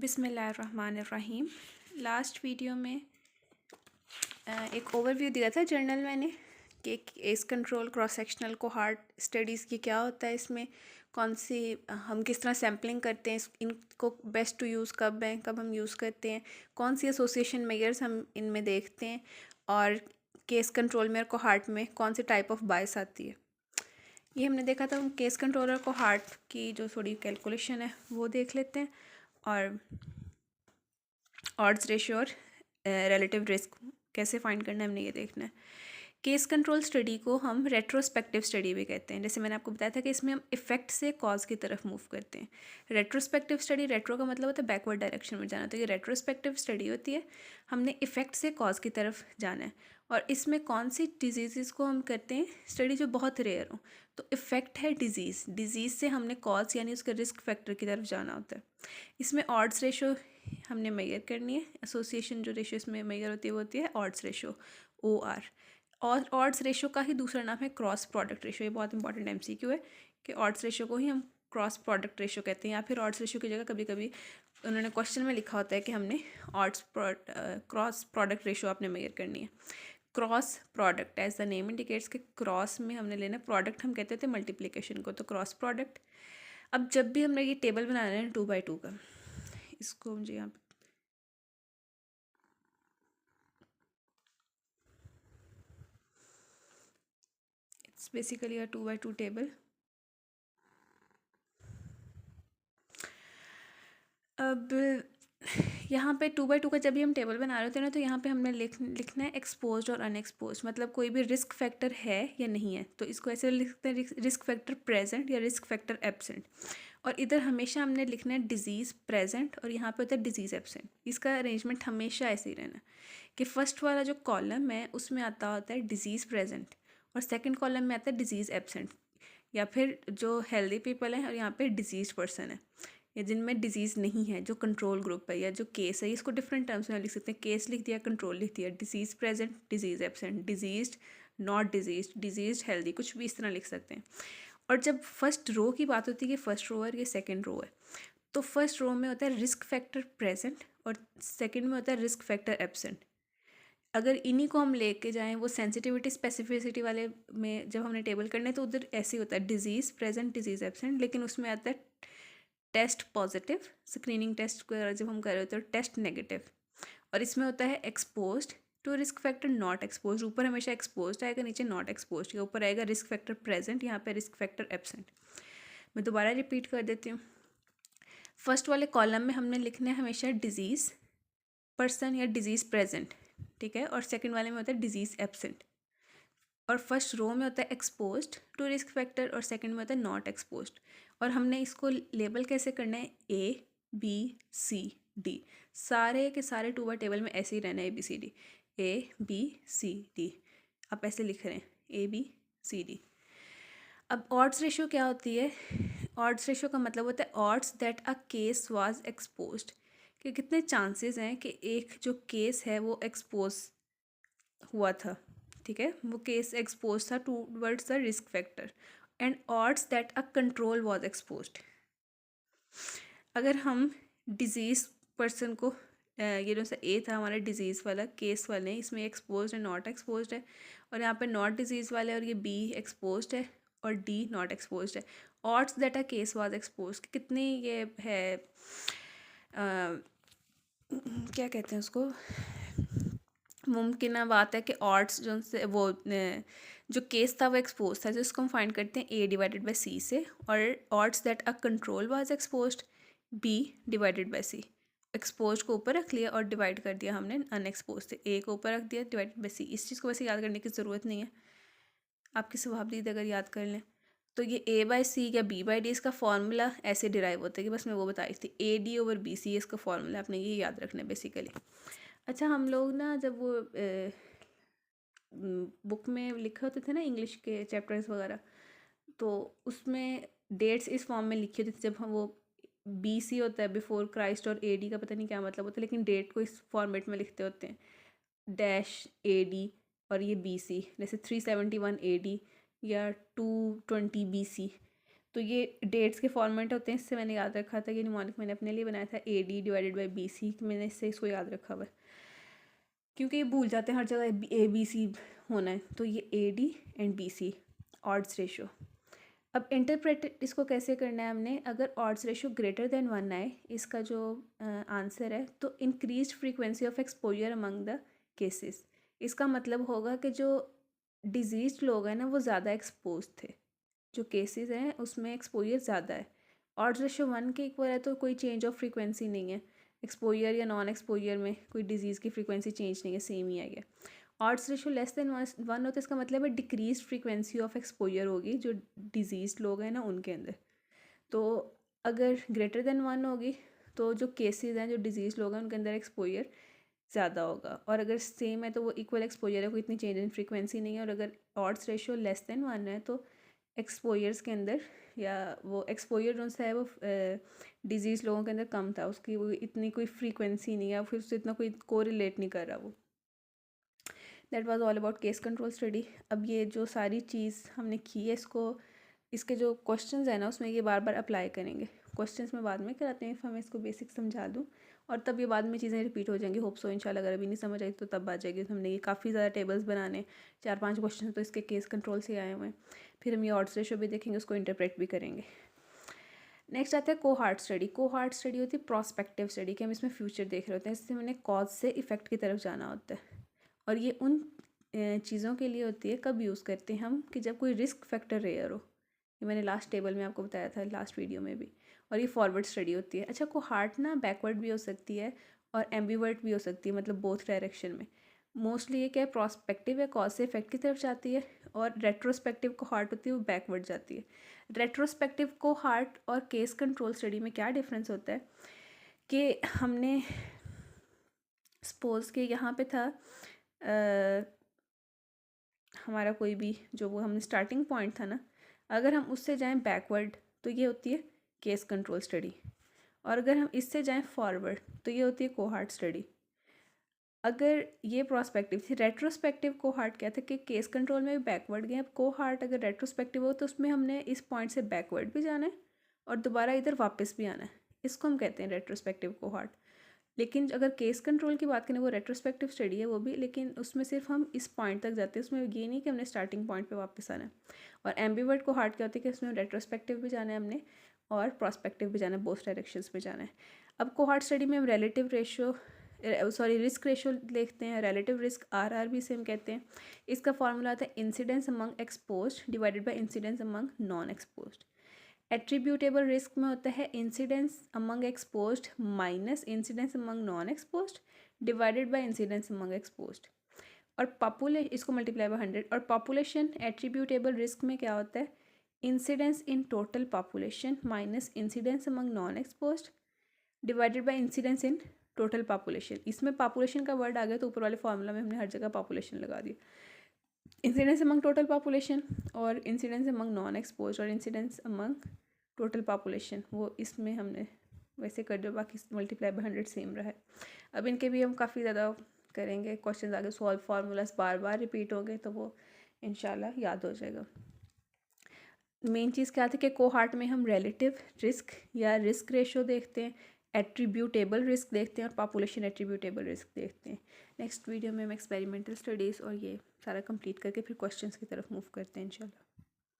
बिस्मिल्लाहिर्रहमानिर्रहीम। Last video में एक ओवरव्यू दिया था जर्नल मैंने कि case control cross sectional cohort studies की क्या होता है, इसमें कौन सी हम किस तरह सैम्पलिंग करते हैं, इनको बेस्ट टू यूज़ कब है, कब हम यूज़ करते हैं, कौन सी एसोसिएशन मेजर्स हम इनमें देखते हैं, और केस कंट्रोल में और कोहार्ट में कौन सी टाइप ऑफ बायस आती है, ये हमने देखा था। हम केस कंट्रोलर को हार्ट की जो थोड़ी कैलकुलेशन है वो देख लेते हैं, और ऑड्स रेशियो और रिलेटिव रिस्क कैसे फाइंड करना है हमने ये देखना है। केस कंट्रोल स्टडी को हम रेट्रोस्पेक्टिव स्टडी भी कहते हैं। जैसे मैंने आपको बताया था कि इसमें हम इफेक्ट से कॉज की तरफ मूव करते हैं। रेट्रोस्पेक्टिव स्टडी, रेट्रो का मतलब होता है बैकवर्ड डायरेक्शन में जाना, तो ये रेट्रोस्पेक्टिव स्टडी होती है, हमने इफेक्ट से कॉज की तरफ जाना है। और इसमें कौन सी डिजीज़ को हम करते हैं स्टडी जो बहुत रेयर हो, तो इफेक्ट है डिजीज़ से हमने कॉज यानी उसके रिस्क फैक्टर की तरफ जाना होता है। इसमें ऑड्स रेशो हमने मेजर करनी है। एसोसिएशन जो रेशो इसमें मेजर होती है वो होती है ऑड्स रेशो, OR। और ऑड्स रेशो का ही दूसरा नाम है क्रॉस प्रोडक्ट रेशो। ये बहुत इंपॉर्टेंट MCQ है कि ऑड्स रेशो को ही हम क्रॉस प्रोडक्ट रेशो कहते हैं, या फिर ऑड्स रेशो की जगह कभी कभी उन्होंने क्वेश्चन में लिखा होता है कि हमने क्रॉस प्रोडक्ट रेशो आपने मेजर करनी है। Cross product as the name indicates के क्रॉस में हमने लेना, प्रोडक्ट हम कहते थे मल्टीप्लिकेशन को, तो क्रॉस प्रोडक्ट। अब जब भी हमने ये टेबल बनाना है 2x2 का, इसको मुझे यहाँ it's basically a 2x2 table. अब यहाँ पे 2x2 का जब भी हम टेबल बना रहे होते हैं ना, तो यहाँ पे हमने लिखना है एक्सपोज्ड और अनएक्सपोज्ड, मतलब कोई भी रिस्क फैक्टर है या नहीं है, तो इसको ऐसे लिखते हैं रिस्क फैक्टर प्रेजेंट या रिस्क फैक्टर एब्सेंट। और इधर हमेशा हमने लिखना है डिजीज़ प्रेजेंट और यहाँ पे होता है डिजीज़ एब्सेंट। इसका अरेंजमेंट हमेशा ऐसे ही रहना कि फर्स्ट वाला जो कॉलम है उसमें आता होता है डिजीज़ प्रेजेंट और सेकंड कॉलम में आता है डिजीज़ एब्सेंट, या फिर जो हेल्दी पीपल हैं और यहाँ पे डिजीज़ पर्सन है, या जिनमें डिजीज़ नहीं है, जो कंट्रोल ग्रुप है या जो केस है। इसको डिफरेंट टर्म्स में लिख सकते हैं, केस लिख दिया, कंट्रोल लिख दिया, disease present, disease absent, disease not disease, disease healthy, कुछ भी इस तरह लिख सकते हैं। और जब फर्स्ट रो की बात होती है कि फर्स्ट रो है ये सेकेंड रो है, तो फर्स्ट रो में होता है रिस्क फैक्टर प्रेजेंट और सेकेंड में होता है रिस्क फैक्टर एब्सेंट। अगर इन्हीं को हम लेके जाएं वो सेंसिटिविटी स्पेसिफिसिटी वाले में जब हमने टेबल करने हैं, तो उधर ऐसे ही होता है डिजीज़ प्रेजेंट, डिजीज़ एब्सेंट, लेकिन उसमें आता है टेस्ट पॉजिटिव, स्क्रीनिंग टेस्ट को जब हम कर रहे होते हैं टेस्ट नेगेटिव। और इसमें होता है exposed to risk factor not expose, ऊपर हमेशा एक्सपोज्ड आएगा, नीचे नॉट एक्सपोज, या ऊपर आएगा रिस्क फैक्टर प्रेजेंट, यहाँ पे रिस्क फैक्टर एब्सेंट। मैं दोबारा रिपीट कर देती हूँ। फर्स्ट वाले कॉलम में हमने लिखना है हमेशा डिजीज़ पर्सन या डिजीज़ प्रेजेंट, ठीक है, और सेकंड वाले में होता है डिजीज़ एब्सेंट। और फर्स्ट रो में होता है एक्सपोज्ड टू रिस्क फैक्टर और सेकंड में होता है नॉट एक्सपोज्ड। और हमने इसको लेबल कैसे करना है, ABCD, सारे के सारे 2x टेबल में ऐसे ही रहना है, ABCD, ABCD, आप ऐसे लिख रहे हैं ABCD। अब ऑड्स रेशो क्या होती है, ऑड्स रेशो का मतलब होता है odds that a case was exposed, कि कितने चांसेस हैं कि एक जो केस है वो एक्सपोज हुआ था, ठीक है, वो केस एक्सपोज था towards the risk factor, and odds that a control was exposed. अगर हम डिजीज़ पर्सन को ये जो सा ए था हमारा डिजीज़ वाला, केस वाले इसमें एक्सपोज्ड है, नॉट एक्सपोज्ड है, और यहाँ पे नॉट डिजीज़ वाले और ये B एक्सपोज्ड है और D नॉट एक्सपोज्ड है। Odds that a case was exposed, कितनी ये है क्या कहते हैं उसको, मुमकिन बात है कि ऑड्स जो से वो जो केस था वो एक्सपोज था, जिसको हम फाइंड करते हैं A/C से, और odds that a control was exposed B/C। Expose को ऊपर रख लिया और डिवाइड कर दिया हमने अनएक्सपोज से, A को ऊपर रख दिया /C। इस चीज़ को वैसे याद करने की ज़रूरत नहीं है, आपकी स्वभावदीद अगर याद कर लें तो ये A/C या B/D इसका फार्मूला ऐसे डिराइव होता है कि बस मैं वो बताई थी, AD/BC इसका फार्मूला, आपने ये याद रखना है बेसिकली। अच्छा, हम लोग ना जब वो बुक में लिखे होते थे ना इंग्लिश के चैप्टर्स वगैरह, तो उसमें डेट्स इस फॉर्म में लिखी होती थी। जब हम वो BC होता है बिफोर क्राइस्ट और AD का पता नहीं क्या मतलब होता है, लेकिन डेट को इस फॉर्मेट में लिखते होते हैं -AD और ये BC, जैसे 371 AD या 220 BC। तो ये डेट्स के फॉर्मेट होते हैं, इससे मैंने याद रखा था। ये निमोनिक मैंने अपने लिए बनाया था AD डिवाइडेड बाई BC, मैंने इससे इसको याद रखा हुआ है क्योंकि ये भूल जाते हैं हर जगह ABC होना है। तो ये AD and BC odds ratio. अब इंटरप्रेट इसको कैसे करना है हमने, अगर ऑड्स रेशो ग्रेटर देन 1 आए, इसका जो आंसर है, तो increase frequency of exposure among the cases. इसका मतलब होगा कि जो डिजीज लोग हैं ना वो ज़्यादा एक्सपोज थे, जो केसेस हैं उसमें एक्सपोजर ज़्यादा है। ऑड्स रेशो 1 के इक्वल है तो कोई चेंज ऑफ फ्रीक्वेंसी नहीं है, एक्सपोजर या नॉन एक्सपोजर में कोई डिजीज़ की फ्रीक्वेंसी चेंज नहीं है, सेम ही है। ऑड्स रेशो लेस देन 1 हो तो इसका मतलब है डिक्रीज फ्रीक्वेंसी ऑफ एक्सपोजर होगी जो डिजीज लोग हैं ना उनके अंदर। तो अगर ग्रेटर देन 1 होगी तो जो केसेस हैं, जो डिजीज़ लोग हैं, उनके अंदर एक्सपोजर ज़्यादा होगा। और अगर सेम है तो वो इक्वल एक्सपोजर है, कोई इतनी चेंज इन फ्रीक्वेंसी नहीं है। और अगर ऑड्स रेशो लेस देन 1 है तो एक्सपोजर्स के अंदर, या वो एक्सपोजर जो सा है वो डिजीज़ लोगों के अंदर कम था, उसकी वो इतनी कोई फ्रीक्वेंसी नहीं है, फिर उससे इतना कोई कोरिलेट नहीं कर रहा वो। That was all about case control study. अब ये जो सारी चीज़ हमने की है, इसके जो क्वेश्चंस है ना उसमें ये बार बार अप्लाई करेंगे। क्वेश्चंस में बाद में कराते हैं, मैं इसको बेसिक समझा दूँ और तब ये बाद में चीज़ें रिपीट हो जाएंगी। होप सो इंशाल्लाह। अगर अभी नहीं समझ आई तो तब आ जाएगी। तो हमने ये काफ़ी ज़्यादा टेबल्स बनाने, 4-5 क्वेश्चन तो इसके केस कंट्रोल से आए हुए हैं। फिर हम ये ऑड्स रेशो भी देखेंगे, उसको इंटरप्रेट भी करेंगे। नेक्स्ट आता है कोहार्ट स्टडी। कोहार्ट स्टडी होती है प्रोस्पेक्टिव स्टडी, कि हम इसमें फ्यूचर देख रहे होते हैं। इससे मैंने कॉज से इफेक्ट की तरफ जाना होता है। और ये उन चीज़ों के लिए होती है, कब यूज़ करते हैं हम, कि जब कोई रिस्क फैक्टर रेयर हो। ये मैंने लास्ट टेबल में आपको बताया था, लास्ट वीडियो में भी। और ये फॉरवर्ड स्टडी होती है। अच्छा, कोहार्ट ना बैकवर्ड भी हो सकती है और एम्बीवर्ट भी हो सकती है, मतलब बोथ डायरेक्शन में। मोस्टली ये क्या है, प्रोस्पेक्टिव है, कॉज से इफेक्ट की तरफ जाती है। और रेट्रोस्पेक्टिव कोहार्ट होती है, वो बैकवर्ड जाती है। रेट्रोस्पेक्टिव कोहार्ट और केस कंट्रोल स्टडी में क्या डिफरेंस होता है कि हमने सपोज कि यहाँ पे था हमारा कोई भी जो वो हमने स्टार्टिंग पॉइंट था ना, अगर हम उससे जाएं बैकवर्ड तो ये होती है केस कंट्रोल स्टडी। और अगर हम इससे जाएं फॉरवर्ड तो ये होती है कोहार्ट स्टडी। अगर ये प्रोस्पेक्टिव थी, रेट्रोस्पेक्टिव कोहार्ट क्या था कि केस कंट्रोल में भी बैकवर्ड गए। अब कोहार्ट अगर रेट्रोस्पेक्टिव हो तो उसमें हमने इस पॉइंट से बैकवर्ड भी जाना है और दोबारा इधर वापस भी आना है। इसको हम कहते हैं रेट्रोस्पेक्टिव कोहार्ट। लेकिन अगर केस कंट्रोल की बात करें, वो रेट्रोस्पेक्टिव स्टडी है वो भी, लेकिन उसमें सिर्फ हम इस पॉइंट तक जाते हैं, उसमें ये नहीं कि हमने स्टार्टिंग पॉइंट पे वापस आना है। और एम्बीवर्ट कोहार्ट क्या होती है कि उसमें रेट्रोस्पेक्टिव भी जाना है हमने और प्रोस्पेक्टिव भी जाना है, बोथ डायरेक्शंस में जाना है। अब कोहार्ट स्टडी में हम रिलेटिव रेशो रिस्क रेशो देखते हैं, रिलेटिव रिस्क RR से हम कहते हैं। इसका फॉर्मूला आता है incidence among exposed divided by incidence among non exposed. Attributable risk में होता है incidence among exposed minus incidence among non exposed divided by incidence among exposed. और इसको मल्टीप्लाई बाय 100। और पॉपुलेशन एट्रीब्यूटेबल रिस्क में क्या होता है, incidence in total population minus incidence among non exposed divided by incidence in total population. इसमें population का word आ गया तो ऊपर वाले फॉर्मूला में हमने हर जगह पॉपुलेशन लगा दी। इंसिडेंस अमंग टोटल पॉपुलेशन और इंसिडेंस अमंग नॉन एक्सपोज और इंसिडेंस अमंग टोटल पॉपुलेशन, वो इसमें हमने वैसे कर दिया, बाकी मल्टीप्लाई बाय 100 सेम रहा है। अब इनके भी हम काफ़ी ज़्यादा करेंगे, क्वेश्चन आगे सॉल्व, फार्मूलाज बार बार रिपीट होंगे तो वो इंशाल्लाह याद हो जाएगा। मेन चीज़ क्या थी कि कोहार्ट में हम रिलेटिव रिस्क या रिस्क रेशो देखते हैं, एट्रीब्यूटेबल रिस्क देखते हैं और पॉपुलेशन एट्रीब्यूटेबल रिस्क देखते हैं। नेक्स्ट वीडियो में हम एक्सपेरिमेंटल स्टडीज़ और ये सारा कंप्लीट करके फिर क्वेश्चंस की तरफ मूव करते हैं इंशाल्लाह।